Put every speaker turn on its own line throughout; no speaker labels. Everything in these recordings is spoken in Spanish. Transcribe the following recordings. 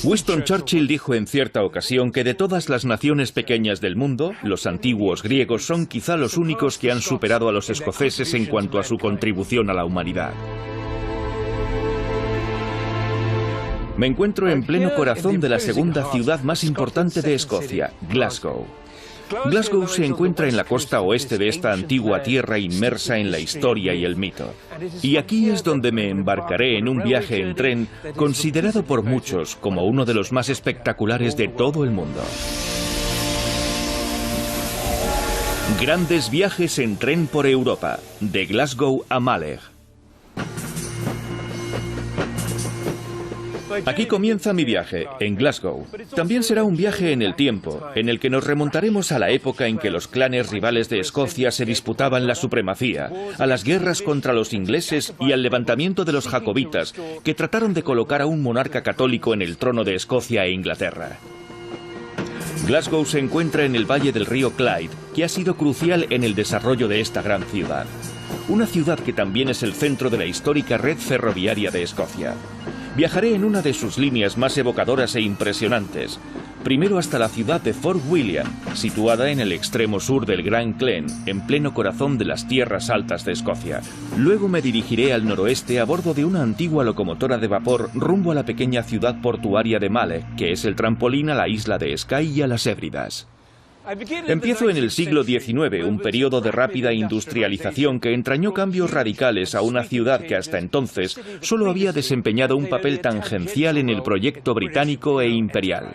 Winston Churchill dijo en cierta ocasión que de todas las naciones pequeñas del mundo, los antiguos griegos son quizá los únicos que han superado a los escoceses en cuanto a su contribución a la humanidad. Me encuentro en pleno corazón de la segunda ciudad más importante de Escocia, Glasgow. Glasgow se encuentra en la costa oeste de esta antigua tierra inmersa en la historia y el mito. Y aquí es donde me embarcaré en un viaje en tren considerado por muchos como uno de los más espectaculares de todo el mundo. Grandes viajes en tren por Europa, de Glasgow a Maleg. Aquí comienza mi viaje, en Glasgow. También será un viaje en el tiempo, en el que nos remontaremos a la época en que los clanes rivales de Escocia se disputaban la supremacía, a las guerras contra los ingleses y al levantamiento de los jacobitas, que trataron de colocar a un monarca católico en el trono de Escocia e Inglaterra. Glasgow se encuentra en el valle del río Clyde, que ha sido crucial en el desarrollo de esta gran ciudad. Una ciudad que también es el centro de la histórica red ferroviaria de Escocia. Viajaré en una de sus líneas más evocadoras e impresionantes. Primero hasta la ciudad de Fort William, situada en el extremo sur del Gran Glen, en pleno corazón de las tierras altas de Escocia. Luego me dirigiré al noroeste a bordo de una antigua locomotora de vapor rumbo a la pequeña ciudad portuaria de Maleg, que es el trampolín a la isla de Skye y a las Hébridas. Empiezo en el siglo XIX, un periodo de rápida industrialización que entrañó cambios radicales a una ciudad que hasta entonces solo había desempeñado un papel tangencial en el proyecto británico e imperial.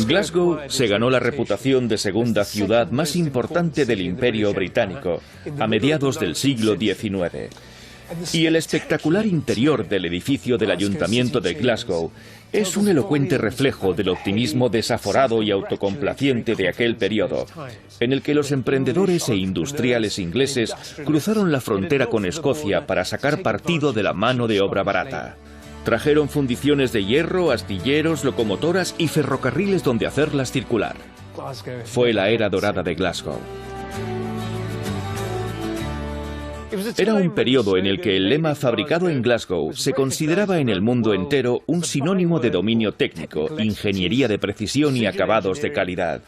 Glasgow se ganó la reputación de segunda ciudad más importante del Imperio Británico a mediados del siglo XIX. Y el espectacular interior del edificio del Ayuntamiento de Glasgow es un elocuente reflejo del optimismo desaforado y autocomplaciente de aquel periodo, en el que los emprendedores e industriales ingleses cruzaron la frontera con Escocia para sacar partido de la mano de obra barata. Trajeron fundiciones de hierro, astilleros, locomotoras y ferrocarriles donde hacerlas circular. Fue la era dorada de Glasgow. Era un periodo en el que el lema fabricado en Glasgow se consideraba en el mundo entero un sinónimo de dominio técnico, ingeniería de precisión y acabados de calidad.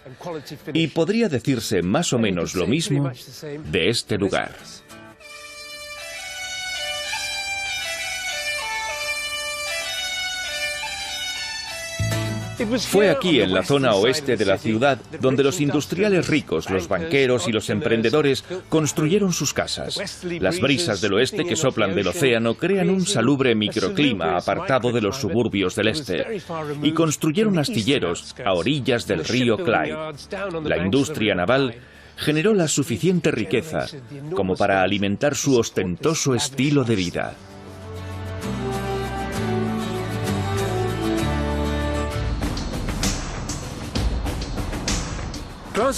Y podría decirse más o menos lo mismo de este lugar. Fue aquí, en la zona oeste de la ciudad, donde los industriales ricos, los banqueros y los emprendedores construyeron sus casas. Las brisas del oeste que soplan del océano crean un salubre microclima apartado de los suburbios del este, y construyeron astilleros a orillas del río Clyde. La industria naval generó la suficiente riqueza como para alimentar su ostentoso estilo de vida.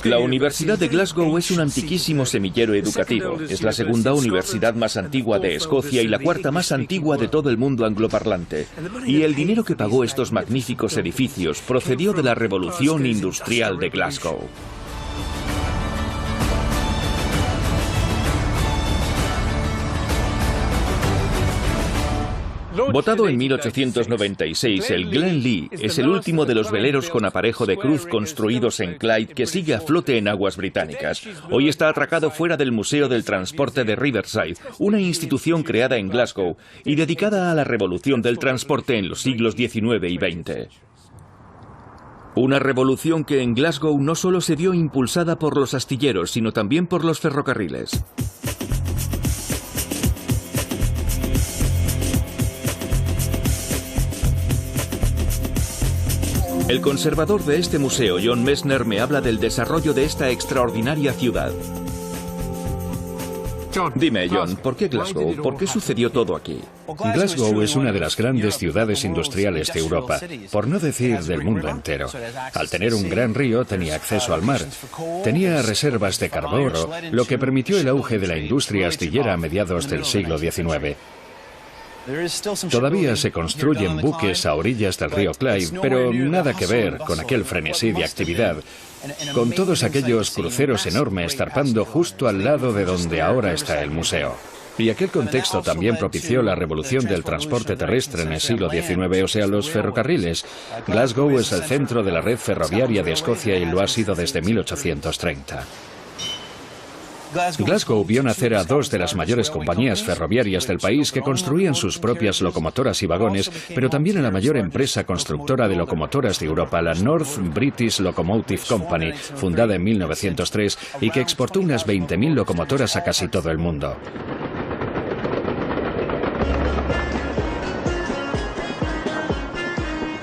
La Universidad de Glasgow es un antiquísimo semillero educativo. Es la segunda universidad más antigua de Escocia y la cuarta más antigua de todo el mundo angloparlante. Y el dinero que pagó estos magníficos edificios procedió de la revolución industrial de Glasgow. Votado en 1896, el Glen Lee es el último de los veleros con aparejo de cruz construidos en Clyde que sigue a flote en aguas británicas. Hoy está atracado fuera del Museo del Transporte de Riverside, una institución creada en Glasgow y dedicada a la revolución del transporte en los siglos XIX y XX. Una revolución que en Glasgow no solo se vio impulsada por los astilleros, sino también por los ferrocarriles. El conservador de este museo, John Messner, me habla del desarrollo de esta extraordinaria ciudad. Dime, John, ¿por qué Glasgow? ¿Por qué sucedió todo aquí?
Glasgow es una de las grandes ciudades industriales de Europa, por no decir del mundo entero. Al tener un gran río, tenía acceso al mar. Tenía reservas de carbón, lo que permitió el auge de la industria astillera a mediados del siglo XIX. Todavía se construyen buques a orillas del río Clyde, pero nada que ver con aquel frenesí de actividad con todos aquellos cruceros enormes zarpando justo al lado de donde ahora está el museo. Y aquel contexto también propició la revolución del transporte terrestre en el siglo XIX, o sea, los ferrocarriles. Glasgow es el centro de la red ferroviaria de Escocia y lo ha sido desde 1830. Glasgow vio nacer a dos de las mayores compañías ferroviarias del país que construían sus propias locomotoras y vagones, pero también a la mayor empresa constructora de locomotoras de Europa, la North British Locomotive Company, fundada en 1903 y que exportó unas 20.000 locomotoras a casi todo el mundo.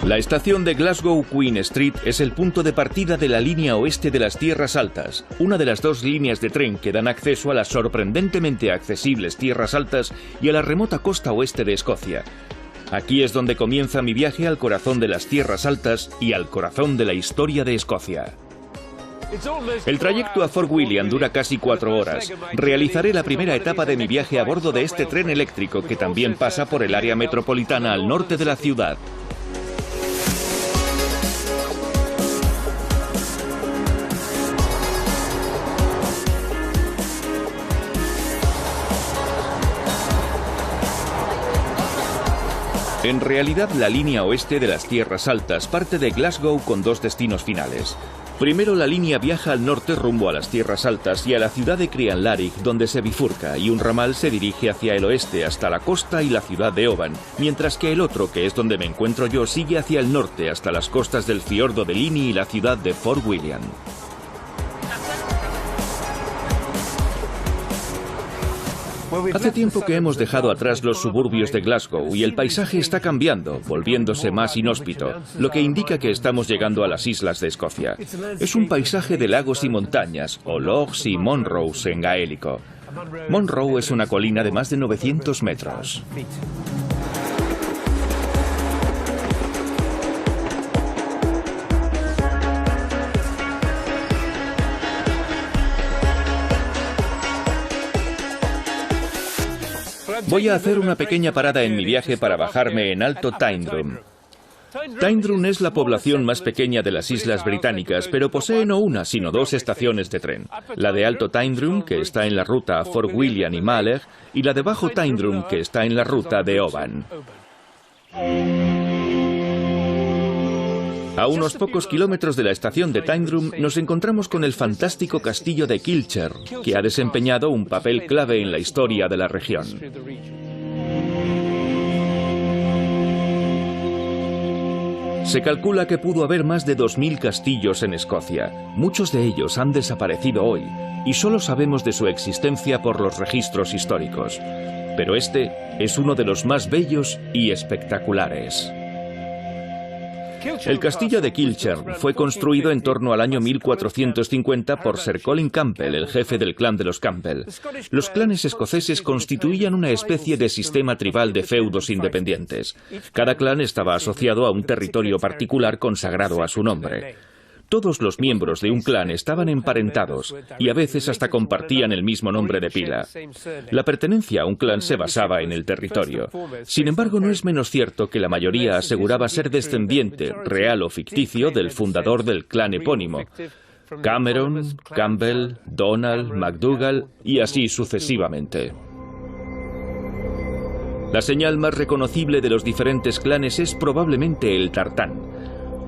La estación de Glasgow Queen Street es el punto de partida de la línea oeste de las Tierras Altas, una de las dos líneas de tren que dan acceso a las sorprendentemente accesibles Tierras Altas y a la remota costa oeste de Escocia. Aquí es donde comienza mi viaje al corazón de las Tierras Altas y al corazón de la historia de Escocia. El trayecto a Fort William dura casi 4 horas. Realizaré la primera etapa de mi viaje a bordo de este tren eléctrico que también pasa por el área metropolitana al norte de la ciudad. En realidad, la línea oeste de las Tierras Altas parte de Glasgow con dos destinos finales. Primero, la línea viaja al norte rumbo a las Tierras Altas y a la ciudad de Crianlarich, donde se bifurca, y un ramal se dirige hacia el oeste hasta la costa y la ciudad de Oban, mientras que el otro, que es donde me encuentro yo, sigue hacia el norte hasta las costas del fiordo de Lini y la ciudad de Fort William. Hace tiempo que hemos dejado atrás los suburbios de Glasgow y el paisaje está cambiando, volviéndose más inhóspito, lo que indica que estamos llegando a las islas de Escocia. Es un paisaje de lagos y montañas, o lochs y monroes en gaélico. Monroe es una colina de más de 900 metros. Voy a hacer una pequeña parada en mi viaje para bajarme en Alto Tyndrum. Tyndrum es la población más pequeña de las Islas Británicas, pero posee no una, sino dos estaciones de tren. La de Alto Tyndrum, que está en la ruta a Fort William y Mallaig, y la de Bajo Tyndrum, que está en la ruta de Oban. A unos pocos kilómetros de la estación de Tyndrum nos encontramos con el fantástico castillo de Kilcher, que ha desempeñado un papel clave en la historia de la región. Se calcula que pudo haber más de 2000 castillos en Escocia. Muchos de ellos han desaparecido hoy y solo sabemos de su existencia por los registros históricos. Pero este es uno de los más bellos y espectaculares. El castillo de Kilcher fue construido en torno al año 1450 por Sir Colin Campbell, el jefe del clan de los Campbell. Los clanes escoceses constituían una especie de sistema tribal de feudos independientes. Cada clan estaba asociado a un territorio particular consagrado a su nombre. Todos los miembros de un clan estaban emparentados y a veces hasta compartían el mismo nombre de pila. La pertenencia a un clan se basaba en el territorio. Sin embargo, no es menos cierto que la mayoría aseguraba ser descendiente, real o ficticio, del fundador del clan epónimo. Cameron, Campbell, Donald, MacDougall y así sucesivamente. La señal más reconocible de los diferentes clanes es probablemente el tartán.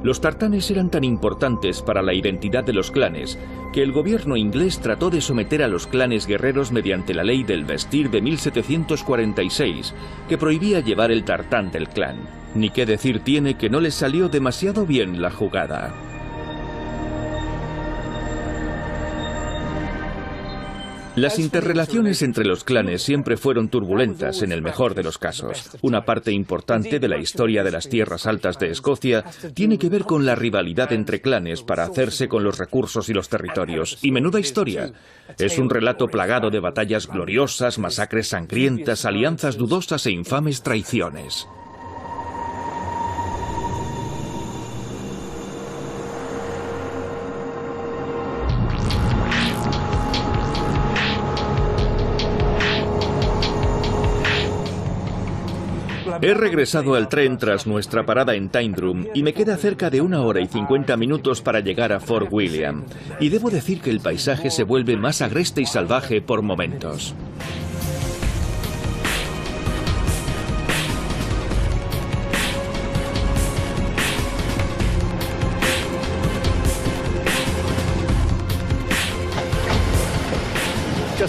Los tartanes eran tan importantes para la identidad de los clanes que el gobierno inglés trató de someter a los clanes guerreros mediante la ley del vestir de 1746, que prohibía llevar el tartán del clan. Ni qué decir tiene que no les salió demasiado bien la jugada. Las interrelaciones entre los clanes siempre fueron turbulentas en el mejor de los casos. Una parte importante de la historia de las Tierras Altas de Escocia tiene que ver con la rivalidad entre clanes para hacerse con los recursos y los territorios. Y menuda historia. Es un relato plagado de batallas gloriosas, masacres sangrientas, alianzas dudosas e infames traiciones. He regresado al tren tras nuestra parada en Tyndrum y me queda cerca de 1 hora y 50 minutos para llegar a Fort William. Y debo decir que el paisaje se vuelve más agreste y salvaje por momentos.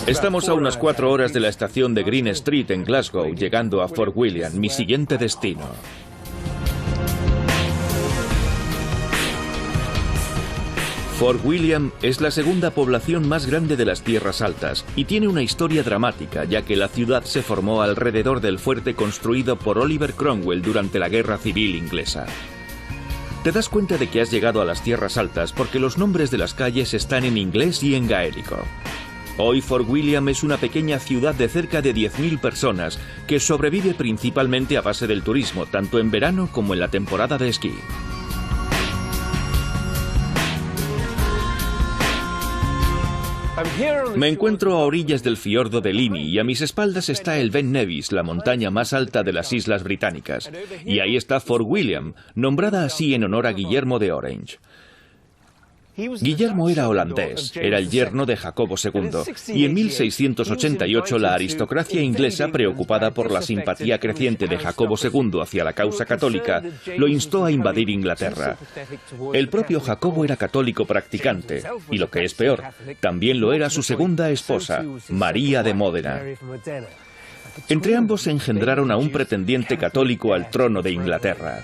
Estamos a unas 4 horas de la estación de Green Street en Glasgow, llegando a Fort William, mi siguiente destino. Fort William es la segunda población más grande de las Tierras Altas y tiene una historia dramática, ya que la ciudad se formó alrededor del fuerte construido por Oliver Cromwell durante la Guerra Civil Inglesa. Te das cuenta de que has llegado a las Tierras Altas porque los nombres de las calles están en inglés y en gaélico. Hoy Fort William es una pequeña ciudad de cerca de 10.000 personas que sobrevive principalmente a base del turismo, tanto en verano como en la temporada de esquí. Me encuentro a orillas del fiordo de Lini y a mis espaldas está el Ben Nevis, la montaña más alta de las Islas Británicas. Y ahí está Fort William, nombrada así en honor a Guillermo de Orange. Guillermo era holandés, era el yerno de Jacobo II, y en 1688 la aristocracia inglesa, preocupada por la simpatía creciente de Jacobo II hacia la causa católica, lo instó a invadir Inglaterra. El propio Jacobo era católico practicante, y lo que es peor, también lo era su segunda esposa, María de Módena. Entre ambos se engendraron a un pretendiente católico al trono de Inglaterra.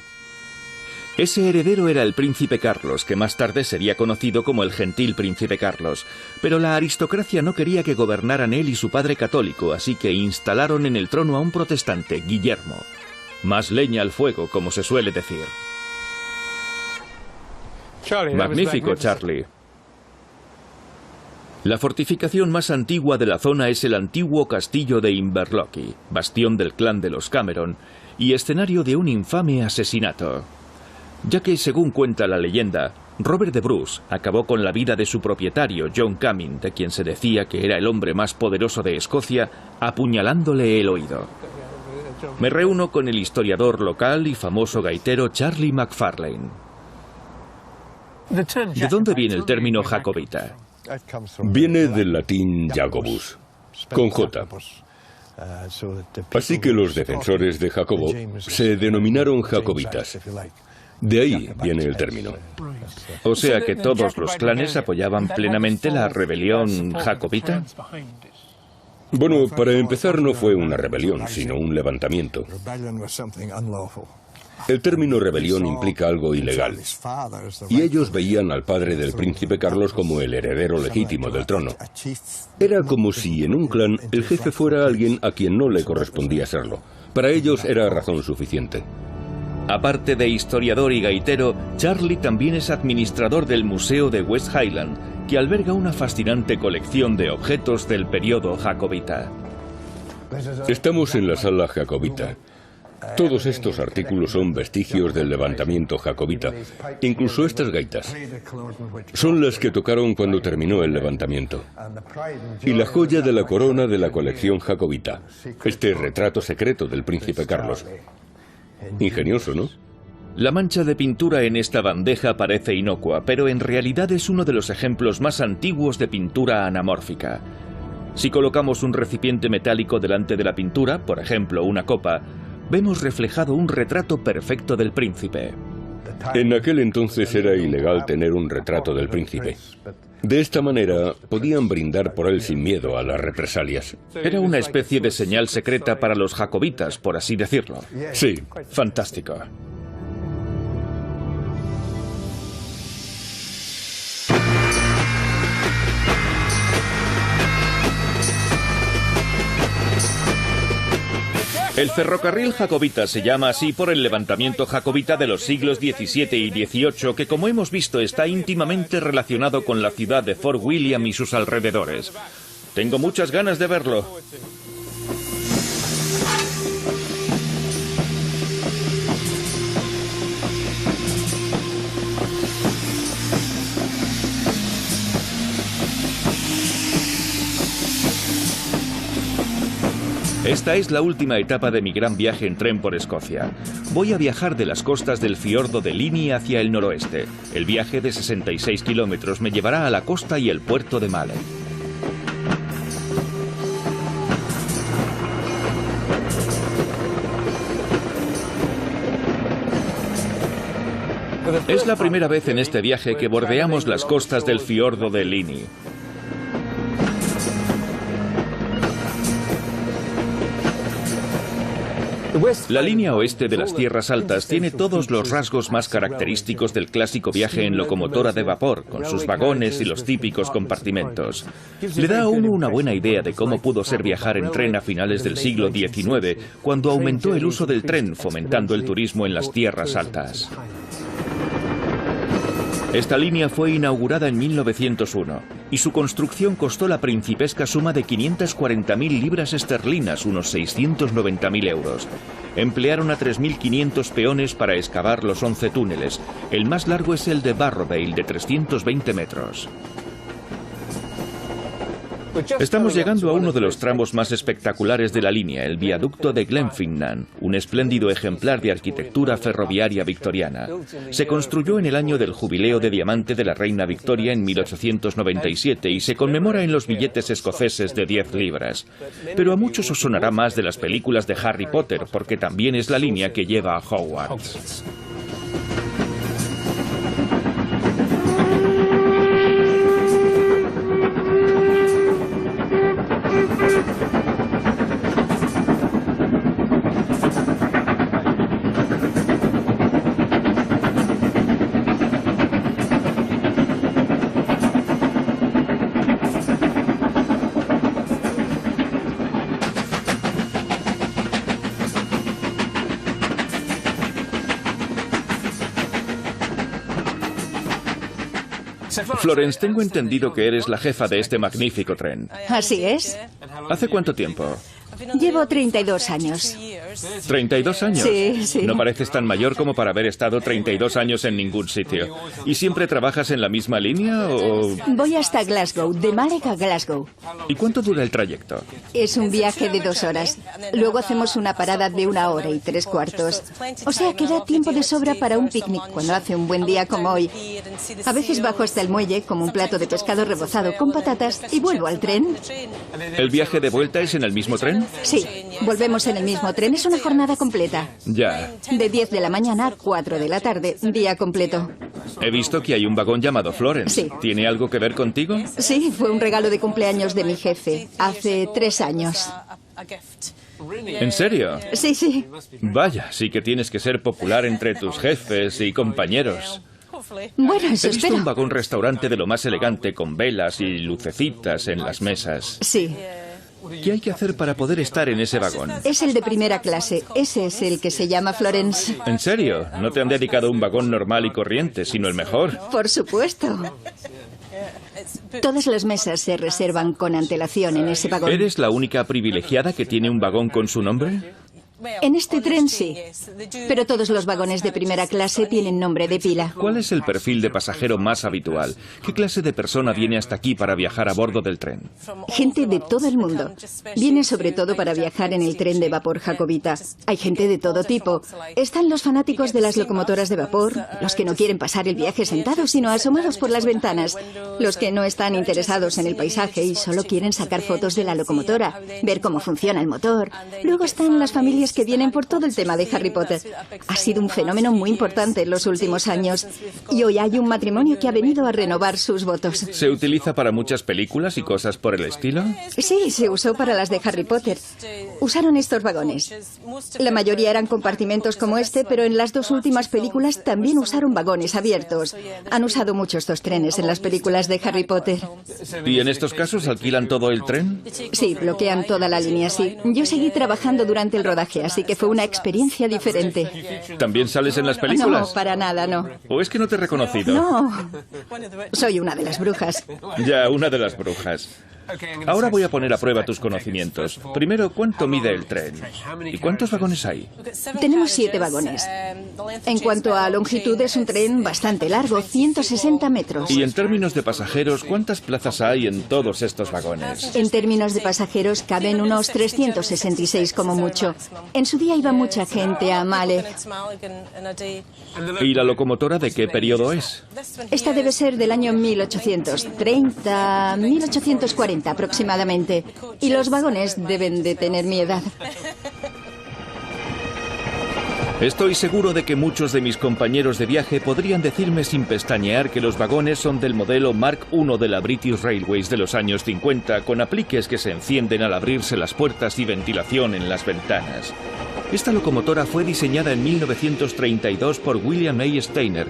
Ese heredero era el príncipe Carlos, que más tarde sería conocido como el gentil príncipe Carlos. Pero la aristocracia no quería que gobernaran él y su padre católico, así que instalaron en el trono a un protestante, Guillermo. Más leña al fuego, como se suele decir. Magnífico, Charlie. La fortificación más antigua de la zona es el antiguo castillo de Inverloch, bastión del clan de los Cameron y escenario de un infame asesinato. Ya que, según cuenta la leyenda, Robert de Bruce acabó con la vida de su propietario, John Cumming, de quien se decía que era el hombre más poderoso de Escocia, apuñalándole el oído. Me reúno con el historiador local y famoso gaitero Charlie McFarlane. ¿De dónde viene el término jacobita?
Viene del latín Jacobus, con J. Así que los defensores de Jacobo se denominaron jacobitas. De ahí viene el término.
O sea que todos los clanes apoyaban plenamente la rebelión jacobita.
Bueno, para empezar no fue una rebelión, sino un levantamiento. El término rebelión implica algo ilegal. Y ellos veían al padre del príncipe Carlos como el heredero legítimo del trono. Era como si en un clan el jefe fuera alguien a quien no le correspondía serlo. Para ellos era razón suficiente.
Aparte de historiador y gaitero, Charlie también es administrador del Museo de West Highland, que alberga una fascinante colección de objetos del periodo jacobita.
Estamos en la sala jacobita. Todos estos artículos son vestigios del levantamiento jacobita, incluso estas gaitas. Son las que tocaron cuando terminó el levantamiento. Y la joya de la corona de la colección jacobita, este retrato secreto del príncipe Carlos. Ingenioso, ¿no?
La mancha de pintura en esta bandeja parece inocua, pero en realidad es uno de los ejemplos más antiguos de pintura anamórfica. Si colocamos un recipiente metálico delante de la pintura, por ejemplo una copa, vemos reflejado un retrato perfecto del príncipe.
En aquel entonces era ilegal tener un retrato del príncipe. De esta manera podían brindar por él sin miedo a las represalias.
Era una especie de señal secreta para los jacobitas, por así decirlo.
Sí.
Fantástico. El ferrocarril jacobita se llama así por el levantamiento jacobita de los siglos XVII y XVIII, que como hemos visto está íntimamente relacionado con la ciudad de Fort William y sus alrededores. Tengo muchas ganas de verlo. Esta es la última etapa de mi gran viaje en tren por Escocia. Voy a viajar de las costas del fiordo de Lini hacia el noroeste. El viaje de 66 kilómetros me llevará a la costa y el puerto de Malé. Es la primera vez en este viaje que bordeamos las costas del fiordo de Lini. La línea oeste de las Tierras Altas tiene todos los rasgos más característicos del clásico viaje en locomotora de vapor, con sus vagones y los típicos compartimentos. Le da a uno una buena idea de cómo pudo ser viajar en tren a finales del siglo XIX, cuando aumentó el uso del tren, fomentando el turismo en las Tierras Altas. Esta línea fue inaugurada en 1901 y su construcción costó la principesca suma de 540.000 libras esterlinas, unos 690.000 euros. Emplearon a 3.500 peones para excavar los 11 túneles. El más largo es el de Barrowvale, de 320 metros. Estamos llegando a uno de los tramos más espectaculares de la línea, el viaducto de Glenfinnan, un espléndido ejemplar de arquitectura ferroviaria victoriana. Se construyó en el año del jubileo de diamante de la reina Victoria en 1897 y se conmemora en los billetes escoceses de 10 libras. Pero a muchos os sonará más de las películas de Harry Potter, porque también es la línea que lleva a Hogwarts. Florence, tengo entendido que eres la jefa de este magnífico tren.
Así es.
¿Hace cuánto tiempo?
Llevo 32 años.
¿32 años?
Sí, sí.
No pareces tan mayor como para haber estado 32 años en ningún sitio. ¿Y siempre trabajas en la misma línea o...?
Voy hasta Glasgow, de Málaga a Glasgow.
¿Y cuánto dura el trayecto?
Es un viaje de 2 horas. Luego hacemos una parada de 1 hora y 3/4. O sea que da tiempo de sobra para un picnic cuando hace un buen día como hoy. A veces bajo hasta el muelle, como un plato de pescado rebozado con patatas, y vuelvo al tren.
¿El viaje de vuelta es en el mismo tren?
Sí, volvemos en el mismo tren. Es una jornada completa.
Ya.
De 10 de la mañana a 4 de la tarde, día completo.
He visto que hay un vagón llamado Florence.
Sí.
¿Tiene algo que ver contigo?
Sí, fue un regalo de cumpleaños de mi jefe, hace 3 años.
¿En serio?
Sí, sí.
Vaya, sí que tienes que ser popular entre tus jefes y compañeros.
Bueno, eso
He visto
espero.
un vagón restaurante de lo más elegante, con velas y lucecitas en las mesas.
Sí.
¿Qué hay que hacer para poder estar en ese vagón?
Es el de primera clase. Ese es el que se llama Florence.
¿En serio? ¿No te han dedicado un vagón normal y corriente, sino el mejor?
Por supuesto. Todas las mesas se reservan con antelación en ese vagón.
¿Eres la única privilegiada que tiene un vagón con su nombre?
En este tren sí, pero todos los vagones de primera clase tienen nombre de pila.
¿Cuál es el perfil de pasajero más habitual? ¿Qué clase de persona viene hasta aquí para viajar a bordo del tren?
Gente de todo el mundo. Viene sobre todo para viajar en el tren de vapor jacobita. Hay gente de todo tipo. Están los fanáticos de las locomotoras de vapor, los que no quieren pasar el viaje sentados sino asomados por las ventanas, los que no están interesados en el paisaje y solo quieren sacar fotos de la locomotora, ver cómo funciona el motor. Luego están las familias que vienen por todo el tema de Harry Potter. Ha sido un fenómeno muy importante en los últimos años y hoy hay un matrimonio que ha venido a renovar sus votos.
¿Se utiliza para muchas películas y cosas por el estilo?
Sí, se usó para las de Harry Potter. Usaron estos vagones. La mayoría eran compartimentos como este, pero en las 2 últimas películas también usaron vagones abiertos. Han usado mucho estos trenes en las películas de Harry Potter.
¿Y en estos casos alquilan todo el tren?
Sí, bloquean toda la línea, sí. Yo seguí trabajando durante el rodaje, así que fue una experiencia diferente.
¿También sales en las películas?
No, para nada, no.
¿O es que no te he reconocido?
No. Soy una de las brujas.
Ya, una de las brujas. Ahora voy a poner a prueba tus conocimientos. Primero, ¿cuánto mide el tren? ¿Y cuántos vagones hay?
Tenemos 7 vagones. En cuanto a longitud, es un tren bastante largo, 160 metros.
Y en términos de pasajeros, ¿cuántas plazas hay en todos estos vagones?
En términos de pasajeros, caben unos 366 como mucho. En su día iba mucha gente a Malek.
¿Y la locomotora de qué periodo es?
Esta debe ser del año 1830, 1840 aproximadamente. Y los vagones deben de tener mi edad.
Estoy seguro de que muchos de mis compañeros de viaje podrían decirme sin pestañear que los vagones son del modelo Mark I de la British Railways de los años 50, con apliques que se encienden al abrirse las puertas y ventilación en las ventanas. Esta locomotora fue diseñada en 1932 por William A. Steiner.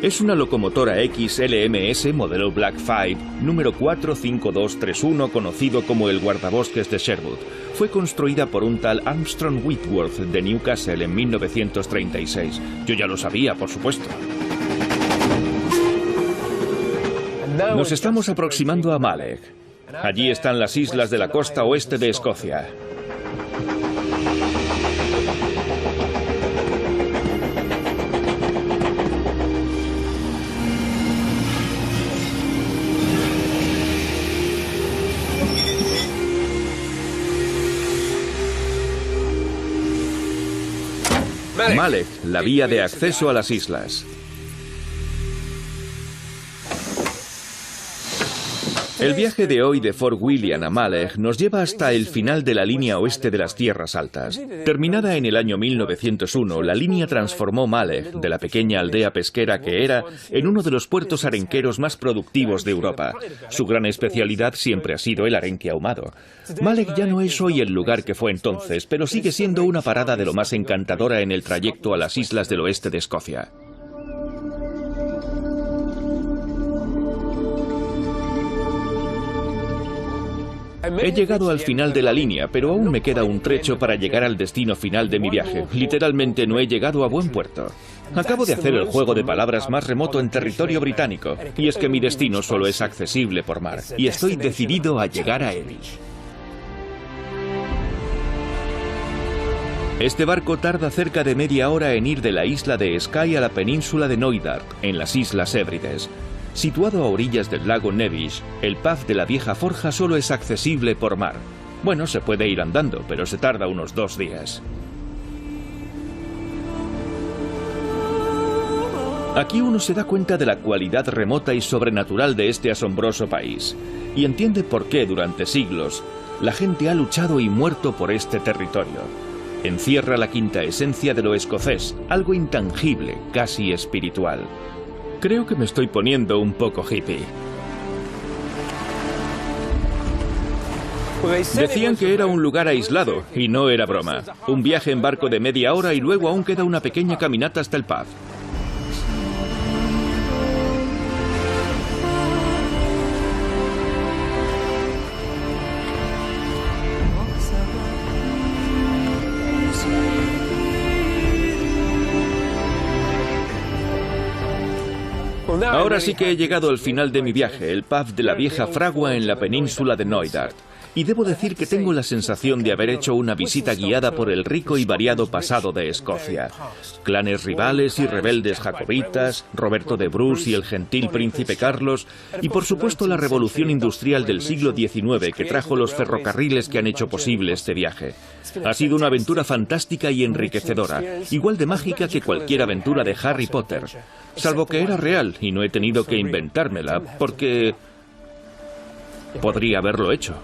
Es una locomotora XLMS modelo Black 5, número 45231, conocido como el guardabosques de Sherwood. Fue construida por un tal Armstrong Whitworth de Newcastle en 1936. Yo ya lo sabía, por supuesto. Nos estamos aproximando a Malek. Allí están las islas de la costa oeste de Escocia. Malek, la vía de acceso a las islas. El viaje de hoy de Fort William a Malek nos lleva hasta el final de la línea oeste de las Tierras Altas. Terminada en el año 1901, la línea transformó Malek, de la pequeña aldea pesquera que era, en uno de los puertos arenqueros más productivos de Europa. Su gran especialidad siempre ha sido el arenque ahumado. Malek ya no es hoy el lugar que fue entonces, pero sigue siendo una parada de lo más encantadora en el trayecto a las islas del oeste de Escocia. He llegado al final de la línea, pero aún me queda un trecho para llegar al destino final de mi viaje. Literalmente no he llegado a buen puerto. Acabo de hacer el juego de palabras más remoto en territorio británico, y es que mi destino solo es accesible por mar, y estoy decidido a llegar a él. Este barco tarda cerca de media hora en ir de la isla de Skye a la península de Knoydart, en las Islas Hébrides. Situado a orillas del lago Nevis, el pub de la vieja forja solo es accesible por mar. Bueno, se puede ir andando, pero se tarda unos 2 días. Aquí uno se da cuenta de la cualidad remota y sobrenatural de este asombroso país, y entiende por qué durante siglos la gente ha luchado y muerto por este territorio. Encierra la quinta esencia de lo escocés, algo intangible, casi espiritual. Creo que me estoy poniendo un poco hippie. Decían que era un lugar aislado, y no era broma. Un viaje en barco de media hora y luego aún queda una pequeña caminata hasta el pub. Ahora sí que he llegado al final de mi viaje, el pub de la vieja fragua en la península de Knoydart. Y debo decir que tengo la sensación de haber hecho una visita guiada por el rico y variado pasado de Escocia. Clanes rivales y rebeldes jacobitas, Roberto de Bruce y el gentil príncipe Carlos, y por supuesto la revolución industrial del siglo XIX que trajo los ferrocarriles que han hecho posible este viaje. Ha sido una aventura fantástica y enriquecedora, igual de mágica que cualquier aventura de Harry Potter. Salvo que era real y no he tenido que inventármela, porque podría haberlo hecho.